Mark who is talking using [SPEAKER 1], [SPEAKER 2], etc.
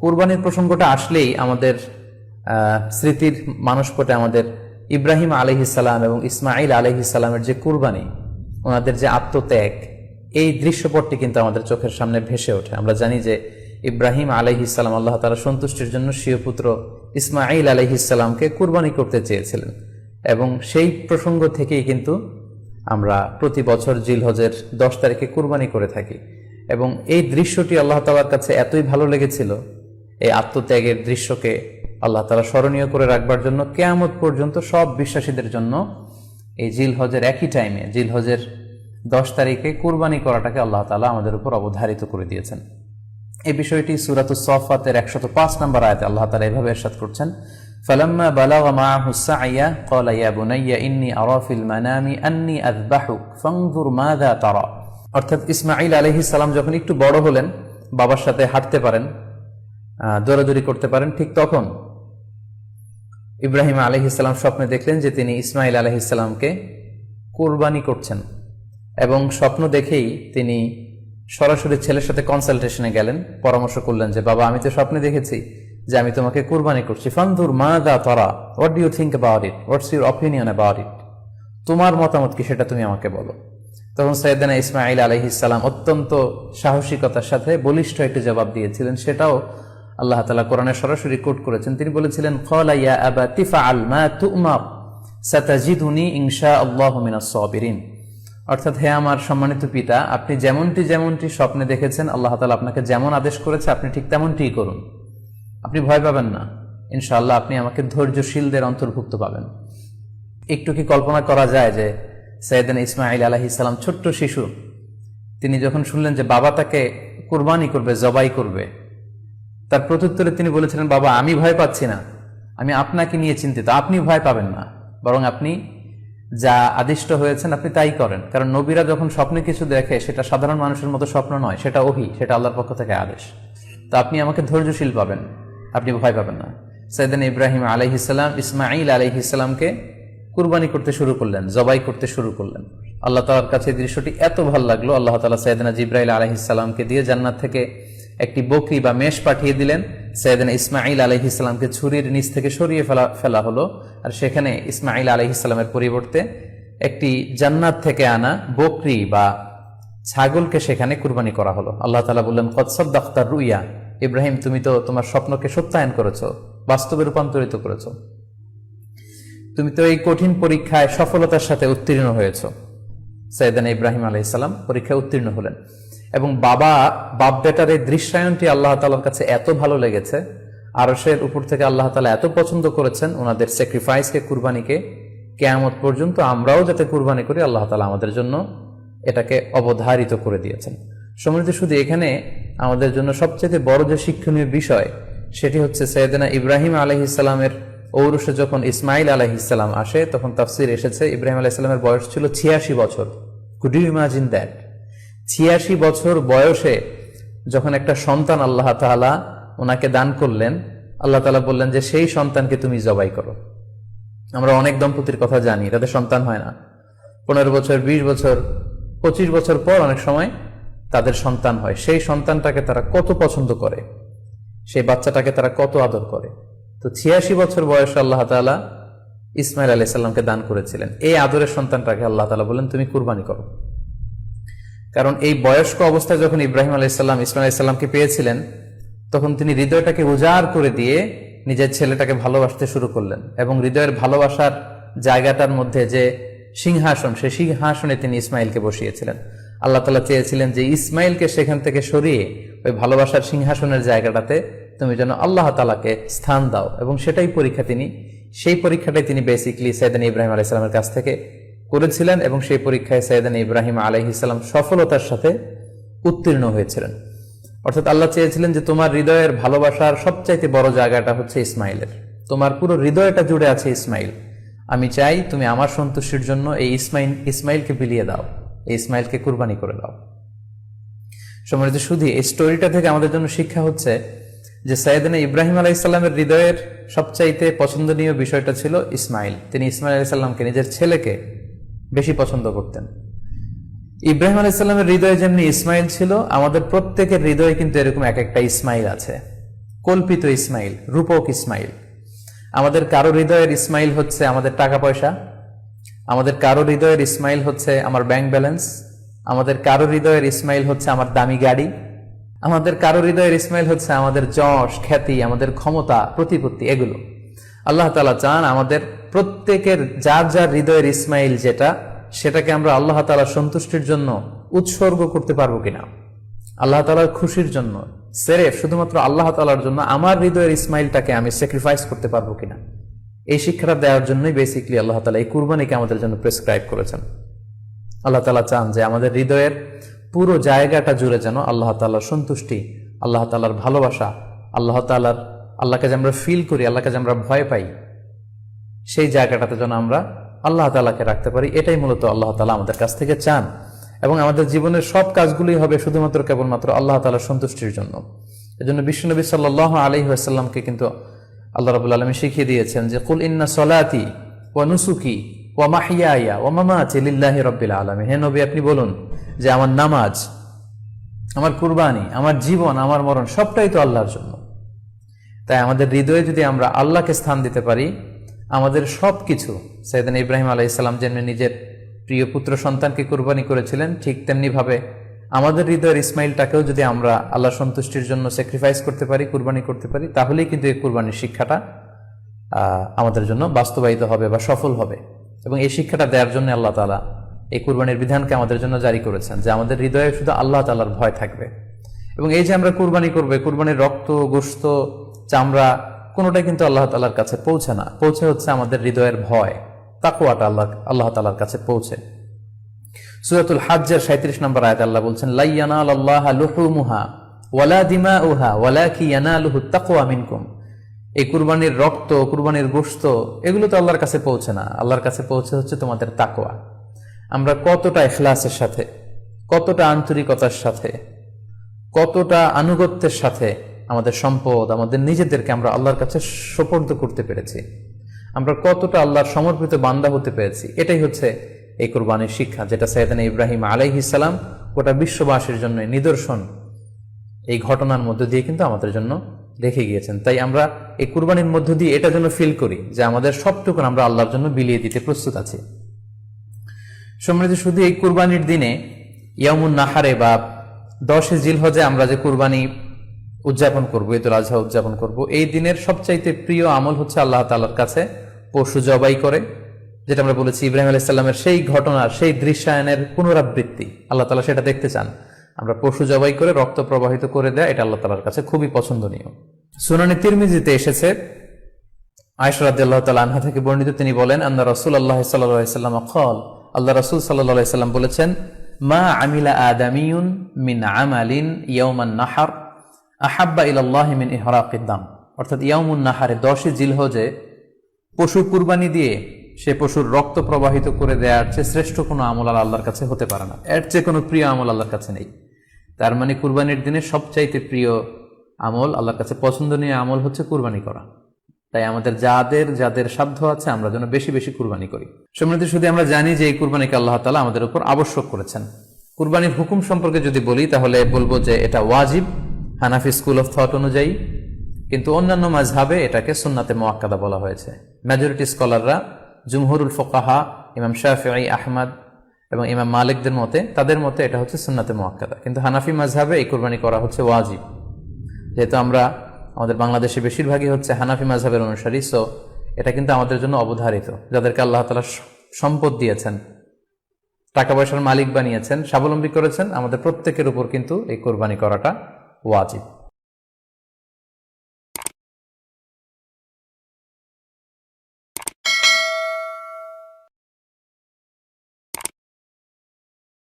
[SPEAKER 1] কুরবানির প্রসঙ্গটা আসলেই আমাদের স্মৃতির মানসপটে আমাদের ইব্রাহিম আলাইহিস সালাম এবং ইসমাইল আলাইহিস সালামের যে কুরবানি, ওনাদের যে আত্মত্যাগ, এই দৃশ্যপটটি কিন্তু আমাদের চোখের সামনে ভেসে ওঠে। আমরা জানি যে ইব্রাহিম আলাইহিস সালাম আল্লাহ তাআলা সন্তুষ্টির জন্য স্বীয় পুত্র ইসমাইল আলাইহিস সালামকে কুরবানি করতে চেয়েছিলেন, এবং সেই প্রসঙ্গ থেকেই কিন্তু আমরা প্রতি বছর জিলহজের 10 তারিখে কুরবানি করে থাকি। এবং এই দৃশ্যটি আল্লাহ তাআলার কাছে এতই ভালো লেগেছিল, এই আত্মত্যাগের দৃশ্যকে আল্লাহ তাআলা স্মরণীয় করে রাখবার জন্য কিয়ামত পর্যন্ত সব বিশ্বাসীদের জন্য এই জিলহজের একই টাইমে, জিলহজের 10 তারিখে কুরবানি করাটাকে আল্লাহ তাআলা আমাদের উপর অবধারিত করে দিয়েছেন। এই বিষয়টি সূরাতুস সাফফাতের 105 নম্বর আয়াতে আল্লাহ তাআলা এভাবে ইরশাদ করছেন, ফালাম্মা বালাগা মাআহু সা'য়া ক্বালা ইয়া বুনাইয়া ইন্নী আরা ফিল মানামি আন্নী আযবাহুক ফানজুর মাযা তারা। অর্থাৎ ইসমাঈল আলাইহিস সালাম যখন একটু বড় হলেন, বাবার সাথে হাঁটতে পারেন, দৌড়াদৌড়ি করতে পারেন, ঠিক তখন ইব্রাহিম আলাইহিস সালাম স্বপ্নে দেখলেন যে তিনি ইসমাঈল আলাইহিস সালামকে কুরবানি করছেন, এবং স্বপ্ন দেখেই তিনি সরাসরি ছেলের সাথে কনসালটেশনে গেলেন, পরামর্শ করলেন যে বাবা, আমি তো স্বপ্নে দেখেছি যে আমি তোমাকে কুরবানি করছি, ফানজুর মাযা তারা, what do you think about it, what's your opinion about it, তোমার মতামত কি সেটা তুমি আমাকে বলো। তখন সাইয়েদনা ইসমাঈল আলাইহিস সালাম অত্যন্ত সাহসিকতার সাথে বলিষ্ঠ একটি জবাব দিয়েছিলেন, সেটাও আল্লাহ তাআলা কোরআনে সরাসরি কোট করেছেন। তিনি বলেছিলেন, ক্বালা ইয়া আবাতি ফাআল মা তু'মার সাতাজিদুনি ইনশাআল্লাহু মিনাস সাবিরিন। অর্থাৎ, হে আমার সম্মানিত পিতা, আপনি যেমনটি স্বপ্নে দেখেছেন, আল্লাহ তাআলা আপনাকে যেমন আদেশ করেছে আপনি ঠিক তেমনটিই করুন, আপনি ভয় পাবেন না, ইনশাআল্লাহ আপনি আমাকে ধৈর্যশীলদের অন্তর্ভুক্ত পাবেন। একটু কি কল্পনা করা যায় যে সাইয়েদনা ইসমাঈল আলাইহিস সালাম ছোট্ট শিশু, তিনি যখন শুনলেন যে বাবা তাকে কুরবানি করবে, জবাই করবে, তার প্রত্যুত্তরে তিনি বলেছিলেন, বাবা, আমি ভয় পাচ্ছি না, আমি আপনাকে নিয়ে চিন্তিত, আপনি ভয় পাবেন না, বরং আপনি যা আদিষ্ট হয়েছেন আপনি তাই করেন। কারণ নবীরা যখন স্বপ্নে কিছু দেখে, সেটা সাধারণ মানুষের মতো স্বপ্ন নয়, সেটা ওহী, সেটা আল্লাহর পক্ষ থেকে আদেশ। তো আপনি আমাকে ধৈর্যশীল পাবেন, আপনি ভয় পাবেন না। সাইয়েদনা ইব্রাহিম আলাইহিস সালাম ইসমাঈল আলাইহিস সালামকে কুরবানি করতে শুরু করলেন, জবাই করতে শুরু করলেন। আল্লাহ তাআলার কাছে দৃশ্যটি এত ভালো লাগলো, আল্লাহ তাআলা সাইয়েদনা জিবরাইল আলাইহিস সালামকে দিয়ে জান্নাত থেকে একটি বকরি বা মেষ পাঠিয়ে দিলেন। সাইয়েদনা ইসমাঈল আলাইহিস সালামকে ছুরির নিচ থেকে সরিয়ে ফেলা হলো, আর সেখানে ইসমাঈল আলাইহিস সালামের পরিবর্তে একটি জান্নাত থেকে আনা বকরি বা ছাগলকে সেখানে কুরবানি করা হলো। আল্লাহ তাআলা বললেন, কদ সাদ্দাকতা রুইয়া, ইব্রাহিম, তুমি তো তোমার স্বপ্নকে সত্যায়ন করেছো, বাস্তবে রূপান্তরিত করেছো, তুমি তো এই কঠিন পরীক্ষায় সফলতার সাথে উত্তীর্ণ হয়েছ। সাইয়েদনা ইব্রাহিম আলাইহিস সালাম পরীক্ষায় উত্তীর্ণ হলেন, এবং বাপ বেটার এই দৃশ্যায়নটি আল্লাহ তাআলার কাছে এত ভালো লেগেছে, আরশের উপর থেকে আল্লাহ তাআলা এত পছন্দ করেছেন ওনাদের স্যাক্রিফাইসকে, কুরবানিকে, কিয়ামত পর্যন্ত আমরাও যাতে কুরবানি করি, আল্লাহ তাআলা আমাদের জন্য এটাকে অবধারিত করে দিয়েছেন। সম্মানিত, শুধু এখানে আমাদের জন্য সবচেয়ে বড় যে শিক্ষণীয় বিষয়, সেটি হচ্ছে সাইয়েদনা ইব্রাহিম আলাইহিস সালামের ঔরসে যখন ইসমাঈল আলাইহিস সালাম আসে, তখন তাফসীর এসেছে ইব্রাহিম আলাইহিস সালামের বয়স ছিল 86 বছর। Could you imagine that? 86 বছর বয়সে যখন একটা সন্তান আল্লাহ তাআলা ওনাকে দান করলেন, আল্লাহ তাআলা বললেন যে সেই সন্তানকে তুমি জবাই করো। আমরা অনেক দম্পতির কথা জানি, তাদের সন্তান হয় না, 15 বছর, 20 বছর, 25 বছর পর অনেক সময় তাদের সন্তান হয়। সেই সন্তানটাকে তারা কত পছন্দ করে, সেই বাচ্চাটাকে তারা কত আদর করে। তো 86 বছর বয়সে আল্লাহ তাআলা ইসমাঈল আলাইহিস সালামকে দান করেছিলেন। এই আদরের সন্তানটাকে আল্লাহ তাআলা বলেন, তুমি কুরবানি করো। কারণ এই বয়স্ক অবস্থায় যখন ইব্রাহিম আলাইহিস সালাম ইসমাঈল আলাইহিস সালামকে পেয়েছিলেন, তখন তিনি হৃদয়টাকে উজাড় করে দিয়ে নিজের ছেলেটাকে ভালোবাসতে শুরু করলেন, এবং হৃদয়ের ভালোবাসার জায়গাটার মধ্যে যে সিংহাসন, সেই সিংহাসনে তিনি ইসমাঈলকে বসিয়েছিলেন। আল্লাহ তাআলা চেয়েছিলেন যে ইসমাঈলকে সেখান থেকে সরিয়ে ওই ভালোবাসার সিংহাসনের জায়গাটাতে তুমি যেন আল্লাহ তাআলাকে স্থান দাও, এবং সেই পরীক্ষাটাই তিনি বেসিক্যালি সাইয়েদনা ইব্রাহিম আলাইহিস সালামের কাছ থেকে করেছিলেন, এবং সেই পরীক্ষায় সাইয়েদনা ইব্রাহিম আলাইহিস সালাম সফলতার সাথে উত্তীর্ণ হয়েছিলেন। অর্থাৎ আল্লাহ চেয়েছিলেন যে তোমার হৃদয়ের ভালোবাসার সবচাইতে বড় জায়গাটা হচ্ছে ইসমাঈলের, তোমার পুরো হৃদয়টা জুড়ে আছে ইসমাঈল। আমি চাই তুমি আমার সন্তুষ্টির জন্য এই ইসমাঈলকে বিলিয়ে দাও, এই ইসমাঈলকে কুরবানি করে দাও। সম্মানিত, শুধু এই স্টোরিটা থেকে আমাদের জন্য শিক্ষা হচ্ছে যে সাইয়েদনা ইব্রাহিম আলাইহিস সালামের হৃদয়ের সবচাইতে পছন্দনীয় বিষয়টা ছিল ইসমাঈল। তিনি ইসমাঈল আলাইহিস সালামকে, নিজের ছেলেকে বেশি পছন্দ করতেন। ইব্রাহিম আলাইহিস সালামের হৃদয়ে যেমনি ইসমাঈল ছিল, আমাদের প্রত্যেকের হৃদয়ে কিন্তু এরকম এক একটা ইসমাঈল আছে। কল্পিত ইসমাইল, রূপক ইসমাইল। আমাদের কারো হৃদয়ের ইসমাইল হচ্ছে আমাদের টাকা পয়সা, আমাদের কারো হৃদয়ের ইসমাইল হচ্ছে আমার ব্যাংক ব্যালেন্স, আমাদের কারো হৃদয়ের ইসমাইল হচ্ছে আমার দামি গাড়ি, আমাদের কারো হৃদয়ের ইসমাইল হচ্ছে আমাদের যশ খ্যাতি, আমাদের ক্ষমতা প্রতিপত্তি। এগুলো আল্লাহ তাআলা চান আমাদের প্রত্যেকের যার যার হৃদয়ের ইসমাইল যেটা, সেটাকে আমরা আল্লাহ তাআলার সন্তুষ্টির জন্য উৎসর্গ করতে পারবো কিনা, আল্লাহ তাআলার খুশির জন্য সেরেফ শুধুমাত্র আল্লাহ তাআলার জন্য আমার হৃদয়ের ইসমাইলটাকে আমি স্যাক্রিফাইস করতে পারবো কিনা। এই শিক্ষাটা দেওয়ার জন্যই বেসিক্যালি আল্লাহ তাআলা এই কুরবানিকে আমাদের জন্য প্রেসক্রাইব করেছেন। আল্লাহ তাআলা চান যে আমাদের হৃদয়ের পুরো জায়গাটা জুড়ে যেন আল্লাহ তাআলার সন্তুষ্টি, আল্লাহ তাআলার ভালোবাসা, আল্লাহকে যে আমরা ফিল করি, আল্লাহকে যে আমরা ভয় পাই, সেই জায়গাটাতে যেন আমরা আল্লাহ তাআলাকে রাখতে পারি। এটাই মূলত আল্লাহ তাআলা আমাদের কাছ থেকে চান। এবং আমাদের জীবনের সব কাজগুলোই হবে শুধুমাত্র কেবলমাত্র আল্লাহ তাআলার সন্তুষ্টির জন্য। এজন্য বিশ্বনবী সাল্লাল্লাহু আলাইহি ওয়াসাল্লামকে কিন্তু আল্লাহ রাব্বুল আলামিন শিখিয়ে দিয়েছেন যে কুল ইন্না সলাতি ওয়া নুসুকি ওয়া মাহইয়ায়া ওয়া মামাতি লিল্লাহি রাব্বিল আলামিন। হে নবী, আপনি বলুন যে আমার নামাজ, আমার কুরবানি, আমার জীবন, আমার মরণ সবটাই তো আল্লাহর জন্য। তাই আমাদের হৃদয়ে যদি আমরা আল্লাহকে স্থান দিতে পারি, আমাদের সবকিছু, সাইয়েদনা ইব্রাহিম আলাইহিস সালাম যেমনি নিজের প্রিয় পুত্র সন্তানকে কুরবানি করেছিলেন, ঠিক তেমনি ভাবে আমাদের হৃদয়ের ইসমাইলটাকেও যদি আমরা আল্লাহ সন্তুষ্টির জন্য স্যাক্রিফাইস করতে পারি, কুরবানি করতে পারি, তাহলেই কিন্তু এই কুরবানির শিক্ষাটা আমাদের জন্য বাস্তবায়িত হবে বা সফল হবে। এবং এই শিক্ষাটা দেওয়ার জন্য আল্লাহ তাআলা এই কুরবানির বিধানকে আমাদের জন্য জারি করেছেন, যে আমাদের হৃদয়ে শুধু আল্লাহ তাআলার ভয় থাকবে। এবং এই যে আমরা কুরবানি করবে, কুরবানির রক্ত, গোশত, চামড়া কোনোটাই কিন্তু আল্লাহ তাআলার কাছে পৌঁছে না, পৌঁছে হচ্ছে আমাদের হৃদয়ের ভয়, তাকওয়াটা আল্লাহ তাআলার কাছে পৌঁছে। সূরাতুল হজ্জের 37 নম্বর আয়াতে আল্লাহ বলছেন, লা ইয়ানালাল্লাহা লুহুমুহা ওয়ালা দিমাউহা ওয়ালাকি ইয়ানালুহুত তাকওয়া মিনকুম। এই কুরবানির রক্ত, কুরবানির গোশত, এগুলো তো আল্লাহর কাছে পৌঁছে না, আল্লাহর কাছে পৌঁছে হচ্ছে তোমাদের তাকওয়া। আমরা কতটা ইখলাসের সাথে, কতটা আন্তরিকতার সাথে, কতটা আনুগত্যের সাথে আমাদের সম্পদ, আমাদের নিজেদেরকে আমরা আল্লাহর কাছে সোপর্দ করতে পেরেছি, আমরা কতটা আল্লাহর সমর্পিত বান্দা হতে পেরেছি, এটাই হচ্ছে এই কুরবানির শিক্ষা, যেটা সাইয়েদনা ইব্রাহিম আলাইহিস সালাম গোটা বিশ্ববাসীর জন্য নিদর্শন এই ঘটনার মধ্য দিয়ে কিন্তু আমাদের জন্য রেখে গিয়েছেন। তাই আমরা এই কুরবানির মধ্য দিয়ে এটা যেন ফিল করি যে আমাদের সবটুকু আমরা আল্লাহর জন্য বিলিয়ে দিতে প্রস্তুত আছি। সম্মানিত, শুধু এই কুরবানির দিনে ইয়ামুন নাহারে বা 10 জিলহজে আমরা যে কুরবানি উদযাপন করবো, ঈদুল আজহা উদযাপন করব, এই দিনের সবচাইতে প্রিয় আমল হচ্ছে আল্লাহ তাআলার কাছে পশু জবাই করে, যেটা আমরা বলেছি ইব্রাহিম আলাইহিস সালামের সেই ঘটনার, সেই দৃশ্যায়নের পুনরাবৃত্তি আল্লাহ তাআলা সেটা দেখতে চান। আমরা পশু জবাই করে রক্ত প্রবাহিত করে দেয়, এটা আল্লাহ তাআলার কাছে খুবই পছন্দনীয়। সুনানে তিরমিজিতে এসেছে, আয়েশা রাদিয়াল্লাহু তাআলা আনহা থেকে বর্ণিত, তিনি বলেন, আন্না রাসূলুল্লাহ সাল্লাল্লাহু আলাইহি ওয়াসাল্লাম ক্বাল, আল্লাহ রাসূল সাল্লাল্লাহু আলাইহি ওয়াসাল্লাম বলেছেন, মা আমিলা আদামিয়ুন মিন আমালিন ইয়াউমান নাহার আহাব্বা ইলাল্লাহি মিন ইহরাকিদ দাম। অর্থাৎ ইয়াউমুন নাহারে 10 জিলহজে পশু কুরবানি দিয়ে সে পশুর রক্ত প্রবাহিত করে দেওয়ার চেয়ে শ্রেষ্ঠ কোনো আমল আল্লাহর কাছে হতে পারে না, এর চেয়ে কোনো প্রিয় আমল আল্লাহর কাছে নেই। তার মানে কুরবানির দিনে সবচাইতে প্রিয় আমল, আল্লাহর কাছে পছন্দনীয় আমল হচ্ছে কুরবানি করা। তাই আমাদের যাদের সাধ্য আছে আমরা যেন বেশি বেশি কুরবানি করি। সম্মানিত, শুধু আমরা জানি যে এই কুরবানিকে আল্লাহ তাআলা আমাদের উপর আবশ্যক করেছেন। কুরবানির হুকুম সম্পর্কে যদি বলি তাহলে বলবো যে এটা ওয়াজিব হানাফি স্কুল অফ থট অনুযায়ী, কিন্তু অন্যান্য মাযহাবে এটাকে সুন্নাতে মুআক্কাদা বলা হয়েছে। মেজরিটি স্কলাররা, জুমহুরুল ফুকাহা, ইমাম শাফিঈ, আহমদ এবং ইমাম মালিকদের মতে, তাদের মতে এটা হচ্ছে সুন্নাতে মুআক্কাদা। কিন্তু হানাফি মাযহাবে এই কুরবানি করা হচ্ছে ওয়াজিব। যেহেতু আমাদের বাংলাদেশে বেশিরভাগই হচ্ছে হানাফি মাযহাবের অনুসারী, সো এটা কিন্তু আমাদের জন্য অবধারিত। যাদেরকে আল্লাহ তাআলা সম্পদ দিয়েছেন, টাকা পয়সার মালিক বানিয়েছেন, স্বাবলম্বী করেছেন, আমাদের প্রত্যেকের উপর কিন্তু এই কুরবানি করাটা ওয়াজিব।